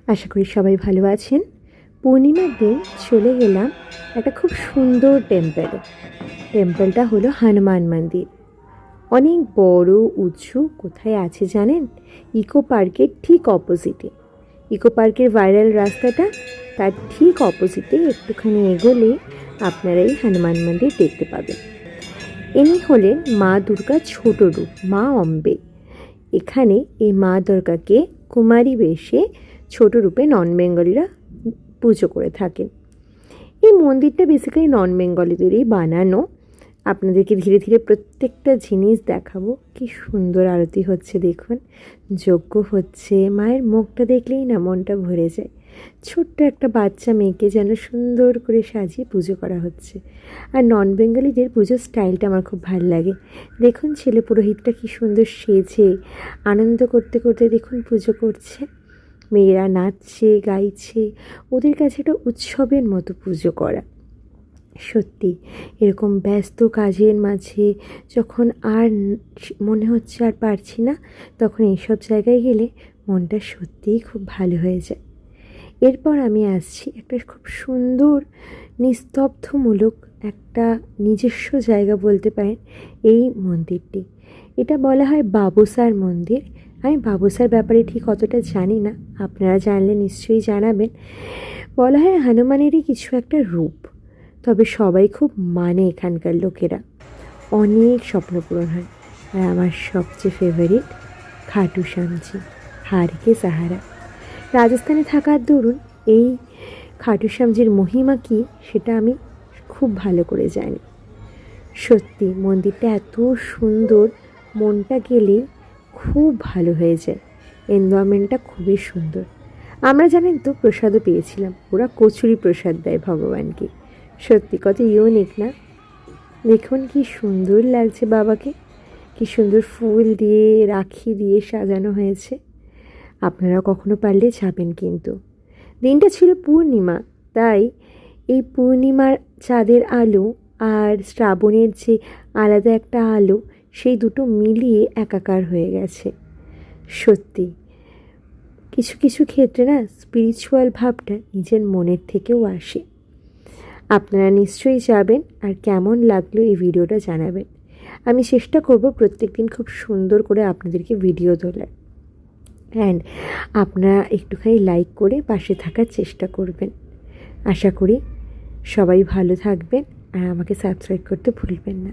আশা করি সবাই ভালো আছেন। পূর্ণিমার দিন চলে গেলাম একটা খুব সুন্দর টেম্পলে। টেম্পলটা হলো হনুমান মন্দির। অনেক বড় উঁচু। কোথায় আছে জানেন? ইকো পার্কের ঠিক অপোজিটে। ইকো পার্কের ভাইরাল রাস্তাটা, তার ঠিক অপোজিটে একটুখানি এগোলে আপনারা এই হনুমান মন্দির দেখতে পাবেন। ইনি হলেন মা দুর্গার ছোট রূপ, মা অম্বে। এখানে এই মা দুর্গাকে কুমারী বেশে ছোট রূপে নন বেঙ্গলিরা পুজো করে থাকেন। এই মন্দিরটা বেসিক্যালি নন বেঙ্গলিদেরই বানানো। আপনাদেরকে ধীরে ধীরে প্রত্যেকটা জিনিস দেখাবো। কি সুন্দর আরতি হচ্ছে দেখুন, যজ্ঞ হচ্ছে। মায়ের মুখটা দেখলেই না মনটা ভরে যায়। ছোট্ট একটা বাচ্চা মেয়েকে যেন সুন্দর করে সাজিয়ে পুজো করা হচ্ছে। আর নন বেঙ্গলিদের পুজোর স্টাইলটা আমার খুব ভালো লাগে। দেখুন ছেলে পুরোহিতটা কি সুন্দর সেজে আনন্দ করতে করতে দেখুন পুজো করছে। মেয়েরা নাচছে গাইছে, ওদের কাছে একটা উৎসবের মতো পুজো করা। সত্যি এরকম ব্যস্ত কাজের মাঝে যখন আর মনে হচ্ছে আর পারছি না, তখন এইসব জায়গায় গেলে মনটা সত্যিই খুব ভালো হয়ে যায়। এরপর আমি আসছি একটা খুব সুন্দর নিস্তব্ধমূলক একটা নিজস্ব জায়গা বলতে পারেন এই মন্দিরটি। এটা বলা হয় বাবুসার মন্দির। আমি বাবুসার ব্যাপারে ঠিক অতটা জানি না, আপনারা জানলে নিশ্চয়ই জানাবেন। বলা হয় হনুমানেরই কিছু একটা রূপ, তবে সবাই খুব মানে এখানকার লোকেরা। অনেক স্বপ্ন পূরণ হয়। আর আমার সবচেয়ে ফেভারিট খাটু শ্যামজি, হার কে সাহারা। রাজস্থানে থাকার দরুন এই খাটু শ্যামজির মহিমা কী সেটা আমি খুব ভালো করে জানি। সত্যি মন্দিরটা এত সুন্দর, মনটা গেলেই খুব ভালো হয়ে যায়। এনভায়রনমেন্টটা খুবই সুন্দর। আমরা জানেন তো প্রসাদও পেয়েছিলাম। ওরা কচুরি প্রসাদ দেয় ভগবানকে। সত্যি কত ইউনিক না? দেখুন কি সুন্দর লাগছে বাবাকে, কি সুন্দর ফুল দিয়ে রাখি দিয়ে সাজানো হয়েছে। আপনারা কখনো পারলে যাবেন কিন্তু। দিনটা ছিল পূর্ণিমা, তাই এই পূর্ণিমার চাঁদের আলো আর শ্রাবণের যে আলাদা একটা আলো, সেই দুটো মিলিয়ে একাকার হয়ে গেছে। সত্যি কিছু কিছু ক্ষেত্রে না স্পিরিচুয়াল ভাবটা নিজের মনের থেকেও আসে। আপনারা নিশ্চয়ই যাবেন, আর কেমন লাগলো এই ভিডিওটা জানাবেন। আমি চেষ্টা করব প্রত্যেক দিন খুব সুন্দর করে আপনাদেরকে ভিডিও তোলার। অ্যান্ড আপনারা একটুখানি লাইক করে পাশে থাকার চেষ্টা করবেন। আশা করি সবাই ভালো থাকবেন, আর আমাকে সাবস্ক্রাইব করতে ভুলবেন না।